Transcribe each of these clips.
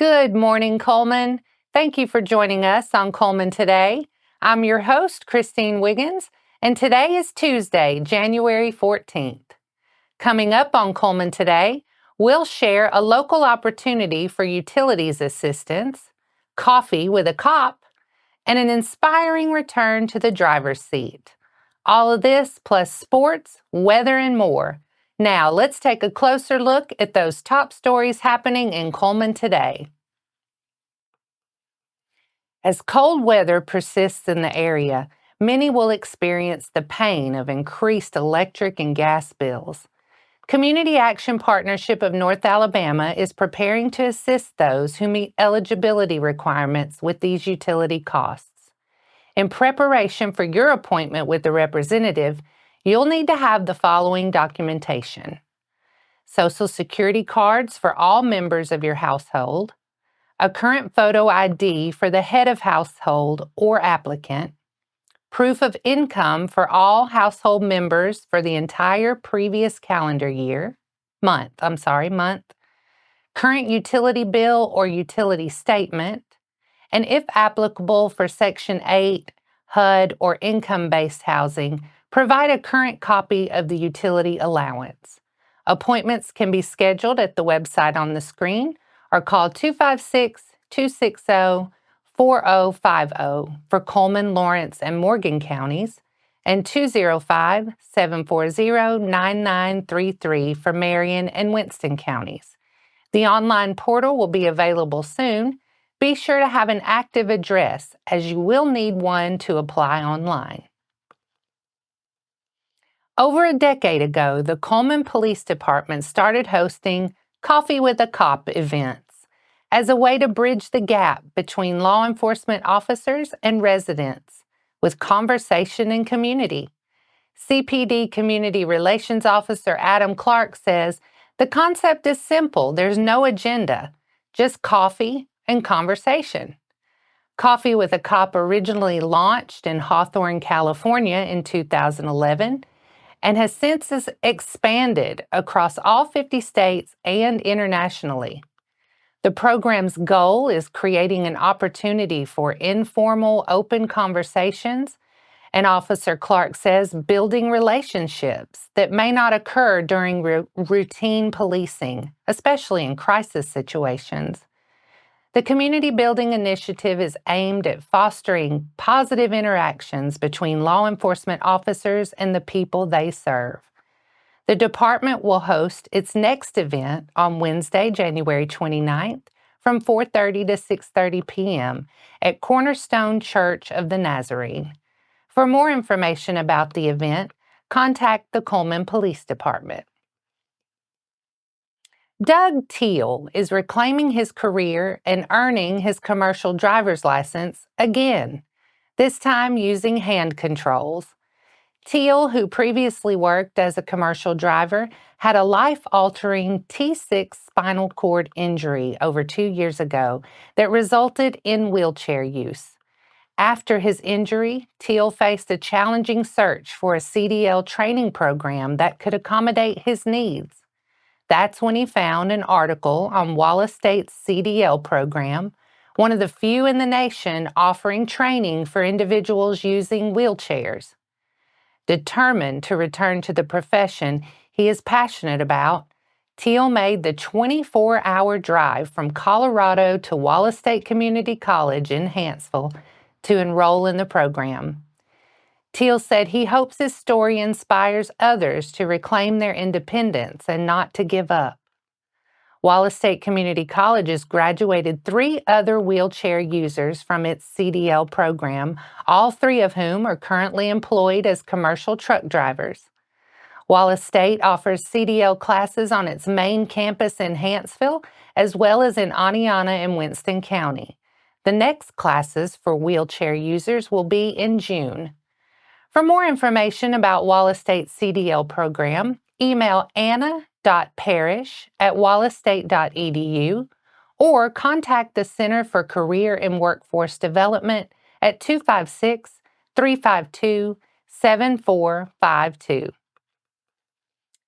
Good morning, Cullman. Thank you for joining us on Cullman Today. I'm your host, Christine Wiggins, and today is Tuesday, January 14th. Coming up on Cullman Today, we'll share a local opportunity for utilities assistance, coffee with a cop, and an inspiring return to the driver's seat. All of this plus sports, weather, and more. Now, let's take a closer look at those top stories happening in Cullman today. As cold weather persists in the area, many will experience the pain of increased electric and gas bills. Community Action Partnership of North Alabama is preparing to assist those who meet eligibility requirements with these utility costs. In preparation for your appointment with the representative, you'll need to have the following documentation: Social Security cards for all members of your household, a current photo ID for the head of household or applicant, proof of income for all household members for the entire previous calendar year, month, current utility bill or utility statement, and if applicable for Section 8, HUD, or income-based housing, provide a current copy of the utility allowance. Appointments can be scheduled at the website on the screen or call 256-260-4050 for Cullman, Lawrence, and Morgan counties, and 205-740-9933 for Marion and Winston counties. The online portal will be available soon. Be sure to have an active address, as you will need one to apply online. Over a decade ago, the Cullman Police Department started hosting Coffee with a Cop events as a way to bridge the gap between law enforcement officers and residents with conversation and community. CPD Community Relations Officer Adam Clark says, "The concept is simple. There's no agenda, just coffee and conversation." Coffee with a Cop originally launched in Hawthorne, California in 2011 and has since expanded across all 50 states and internationally. The program's goal is creating an opportunity for informal, open conversations, and Officer Clark says building relationships that may not occur during routine policing, especially in crisis situations. The community building initiative is aimed at fostering positive interactions between law enforcement officers and the people they serve. The department will host its next event on Wednesday, January 29th from 4:30 to 6:30 p.m. at Cornerstone Church of the Nazarene. For more information about the event, contact the Cullman Police Department. Doug Teal is reclaiming his career and earning his commercial driver's license again, this time using hand controls. Teal, who previously worked as a commercial driver, had a life-altering T6 spinal cord injury over 2 years ago that resulted in wheelchair use. After his injury, Teal faced a challenging search for a CDL training program that could accommodate his needs. That's when he found an article on Wallace State's CDL program, one of the few in the nation offering training for individuals using wheelchairs. Determined to return to the profession he is passionate about, Teal made the 24-hour drive from Colorado to Wallace State Community College in Hanceville to enroll in the program. Teal said he hopes his story inspires others to reclaim their independence and not to give up. Wallace State Community College has graduated 3 other wheelchair users from its CDL program, all 3 of whom are currently employed as commercial truck drivers. Wallace State offers CDL classes on its main campus in Hanceville, as well as in Aniana and Winston County. The next classes for wheelchair users will be in June. For more information about Wallace State's CDL program, email anna.parish@wallacestate.edu or contact the Center for Career and Workforce Development at 256-352-7452.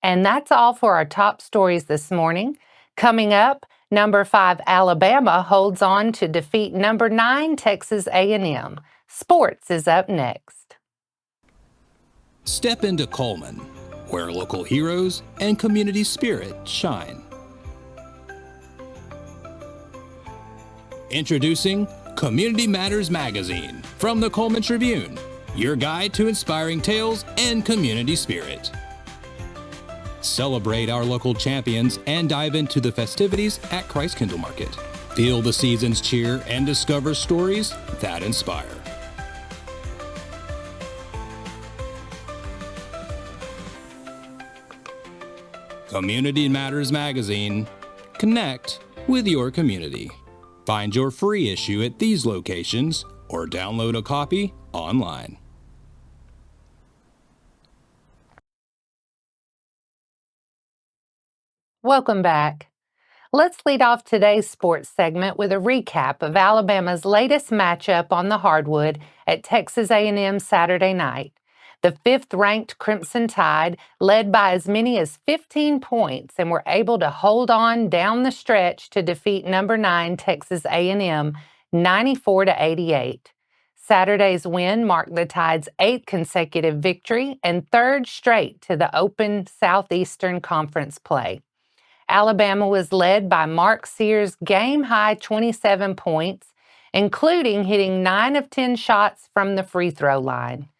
And that's all for our top stories this morning. Coming up, Number 5 Alabama holds on to defeat number 9 Texas A&M. Sports is up next. Step into Cullman, where local heroes and community spirit shine. Introducing Community Matters Magazine from the Cullman Tribune, your guide to inspiring tales and community spirit. Celebrate our local champions and dive into the festivities at Christ Kindle Market. Feel the season's cheer and discover stories that inspire. Community Matters Magazine. Connect with your community. Find your free issue at these locations or download a copy online. Welcome back. Let's lead off today's sports segment with a recap of Alabama's latest matchup on the hardwood at Texas A&M Saturday night. The 5th-ranked Crimson Tide led by as many as 15 points and were able to hold on down the stretch to defeat number 9 Texas A&M 94-88. Saturday's win marked the Tide's 8th consecutive victory and 3rd straight to the Open Southeastern Conference play. Alabama was led by Mark Sears' game-high 27 points, including hitting 9 of 10 shots from the free throw line.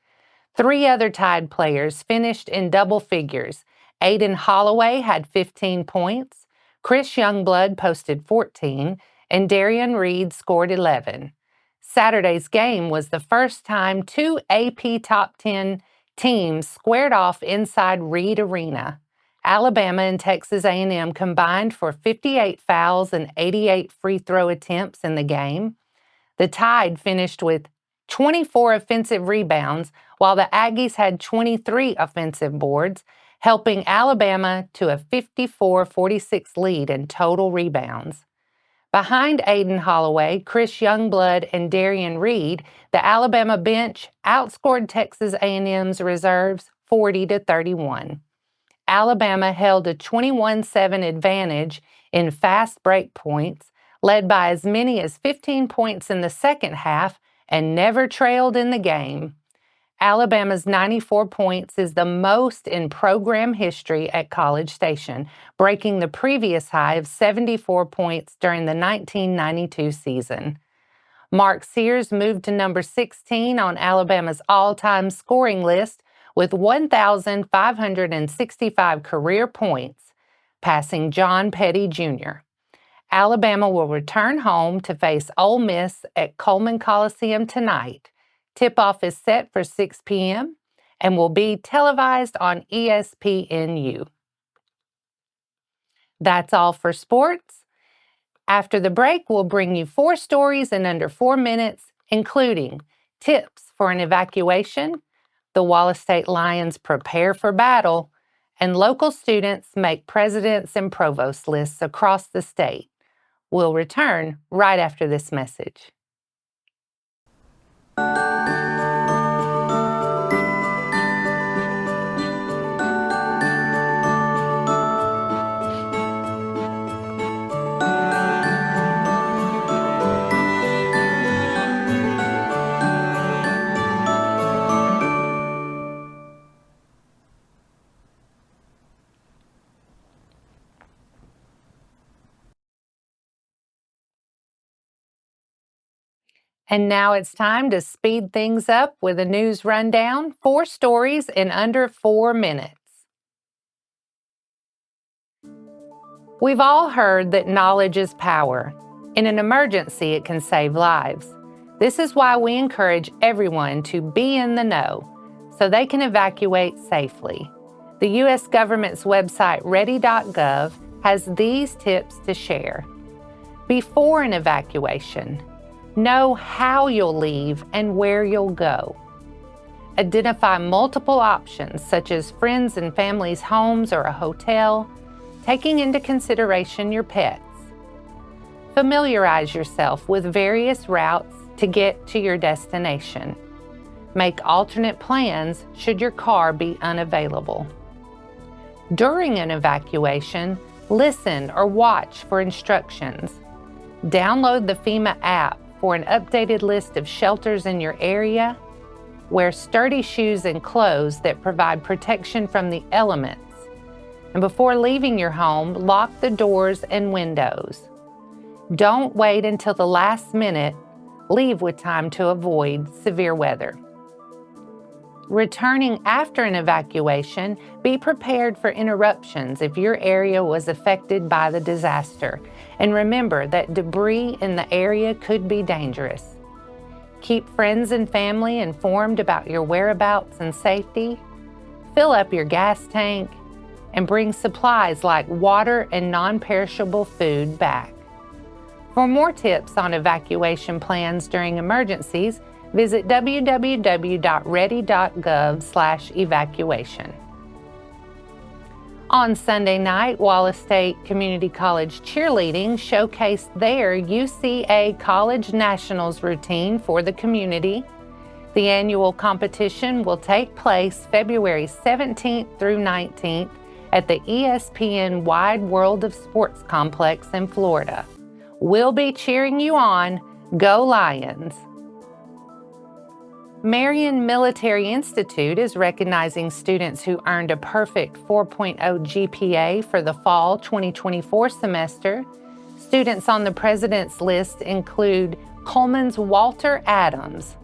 3 other Tide players finished in double figures. Aiden Holloway had 15 points, Chris Youngblood posted 14, and Darian Reed scored 11. Saturday's game was the first time 2 AP Top 10 teams squared off inside Reed Arena. Alabama and Texas A&M combined for 58 fouls and 88 free throw attempts in the game. The Tide finished with 24 offensive rebounds, while the Aggies had 23 offensive boards, helping Alabama to a 54-46 lead in total rebounds. Behind Aiden Holloway, Chris Youngblood, and Darian Reed, the Alabama bench outscored Texas A&M's reserves 40-31. Alabama held a 21-7 advantage in fast break points, led by as many as 15 points in the second half and never trailed in the game. Alabama's 94 points is the most in program history at College Station, breaking the previous high of 74 points during the 1992 season. Mark Sears moved to number 16 on Alabama's all-time scoring list with 1,565 career points, passing John Petty Jr. Alabama will return home to face Ole Miss at Cullman Coliseum tonight. Tip-off is set for 6 p.m. and will be televised on ESPNU. That's all for sports. After the break, we'll bring you 4 stories in under 4 minutes, including tips for an evacuation, the Wallace State Lions prepare for battle, and local students make presidents and provost lists across the state. We'll return right after this message. And now it's time to speed things up with a news rundown. 4 stories in under 4 minutes. We've all heard that knowledge is power. In an emergency, it can save lives. This is why we encourage everyone to be in the know so they can evacuate safely. The U.S. government's website, ready.gov, has these tips to share. Before an evacuation, know how you'll leave and where you'll go. Identify multiple options, such as friends and family's homes or a hotel, taking into consideration your pets. Familiarize yourself with various routes to get to your destination. Make alternate plans should your car be unavailable. During an evacuation, Listen or watch for instructions. Download the FEMA app for an updated list of shelters in your area. Wear sturdy shoes and clothes that provide protection from the elements. And before leaving your home, lock the doors and windows. Don't wait until the last minute. Leave with time to avoid severe weather. Returning after an evacuation, be prepared for interruptions if your area was affected by the disaster. And remember that debris in the area could be dangerous. Keep friends and family informed about your whereabouts and safety. Fill up your gas tank and bring supplies like water and non-perishable food back. For more tips on evacuation plans during emergencies, visit www.ready.gov/evacuation. On Sunday night, Wallace State Community College cheerleading showcased their UCA College Nationals routine for the community. The annual competition will take place February 17th through 19th at the ESPN Wide World of Sports Complex in Florida. We'll be cheering you on. Go Lions! Marion Military Institute is recognizing students who earned a perfect 4.0 GPA for the fall 2024 semester. Students on the President's List include Cullman's Walter Adams.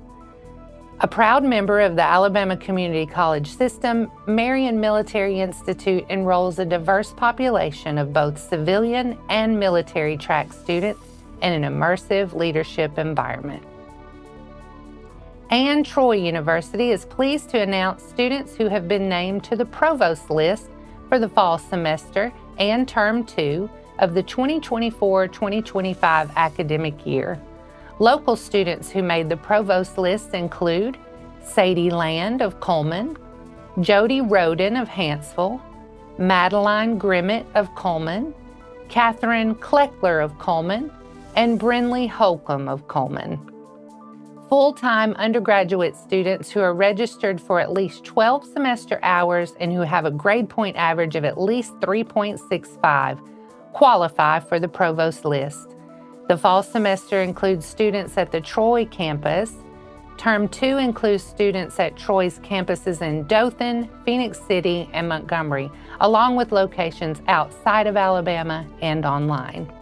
A proud member of the Alabama Community College system, Marion Military Institute enrolls a diverse population of both civilian and military track students in an immersive leadership environment. And Troy University is pleased to announce students who have been named to the Provost List for the fall semester and Term 2 of the 2024-2025 academic year. Local students who made the Provost List include Sadie Land of Cullman, Jody Roden of Hanceville, Madeline Grimmett of Cullman, Catherine Kleckler of Cullman, and Brinley Holcomb of Cullman. Full-time undergraduate students who are registered for at least 12 semester hours and who have a grade point average of at least 3.65 qualify for the Provost List. The fall semester includes students at the Troy campus. Term 2 includes students at Troy's campuses in Dothan, Phoenix City, and Montgomery, along with locations outside of Alabama and online.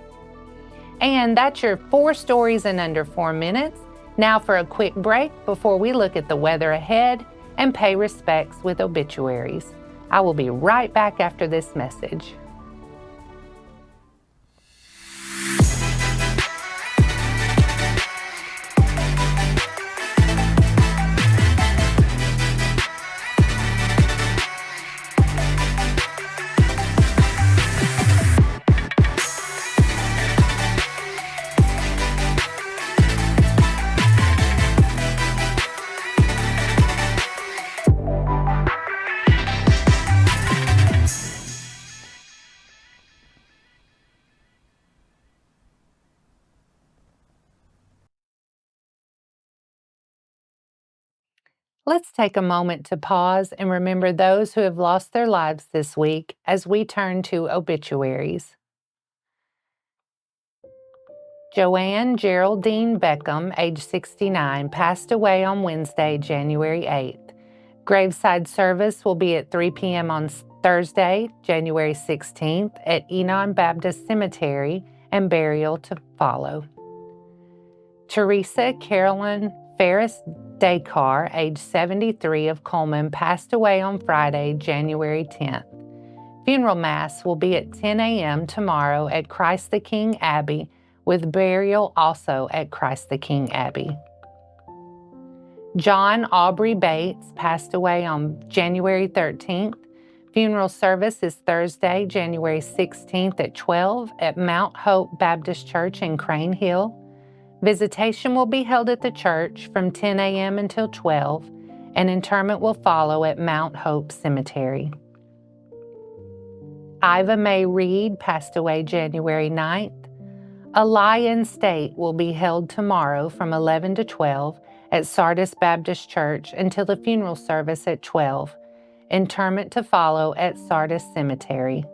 And that's your 4 stories in under 4 minutes. Now for a quick break before we look at the weather ahead and pay respects with obituaries. I will be right back after this message. Let's take a moment to pause and remember those who have lost their lives this week as we turn to obituaries. Joanne Geraldine Beckham, age 69, passed away on Wednesday, January 8th. Graveside service will be at 3 p.m. on Thursday, January 16th at Enon Baptist Cemetery, and burial to follow. Teresa Carolyn Ferris Descar, age 73 of Cullman, passed away on Friday, January 10th. Funeral Mass will be at 10 a.m. tomorrow at Christ the King Abbey, with burial also at Christ the King Abbey. John Aubrey Bates passed away on January 13th. Funeral service is Thursday, January 16th at 12 at Mount Hope Baptist Church in Crane Hill. Visitation will be held at the church from 10 a.m. until 12, and interment will follow at Mount Hope Cemetery. Iva Mae Reed passed away January 9th. A lie-in state will be held tomorrow from 11 to 12 at Sardis Baptist Church until the funeral service at 12. Interment to follow at Sardis Cemetery.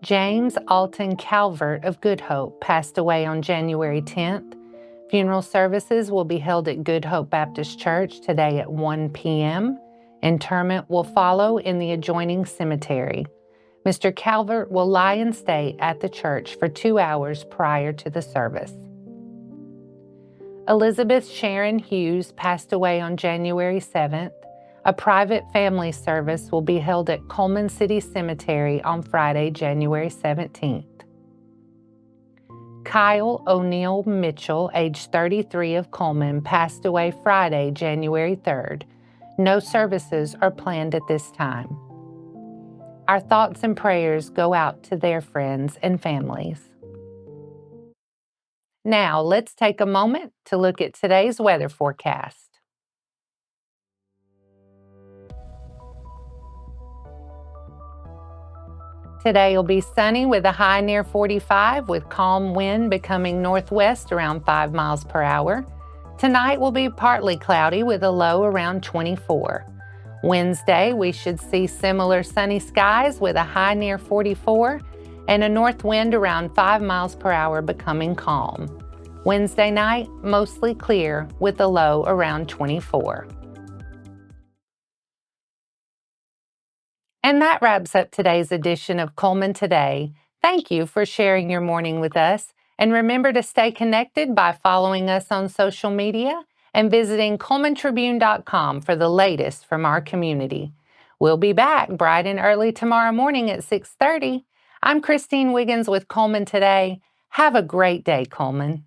James Alton Calvert of Good Hope passed away on January 10th. Funeral services will be held at Good Hope Baptist Church today at 1 p.m. Interment will follow in the adjoining cemetery. Mr. Calvert will lie in state at the church for 2 hours prior to the service. Elizabeth Sharon Hughes passed away on January 7th. A private family service will be held at Cullman City Cemetery on Friday, January 17th. Kyle O'Neill Mitchell, age 33 of Cullman, passed away Friday, January 3rd. No services are planned at this time. Our thoughts and prayers go out to their friends and families. Now, let's take a moment to look at today's weather forecast. Today will be sunny with a high near 45 with calm wind becoming northwest around 5 miles per hour. Tonight will be partly cloudy with a low around 24. Wednesday, we should see similar sunny skies with a high near 44 and a north wind around 5 miles per hour becoming calm. Wednesday night, mostly clear with a low around 24. And that wraps up today's edition of Cullman Today. Thank you for sharing your morning with us. And remember to stay connected by following us on social media and visiting CullmanTribune.com for the latest from our community. We'll be back bright and early tomorrow morning at 6:30. I'm Christine Wiggins with Cullman Today. Have a great day, Cullman.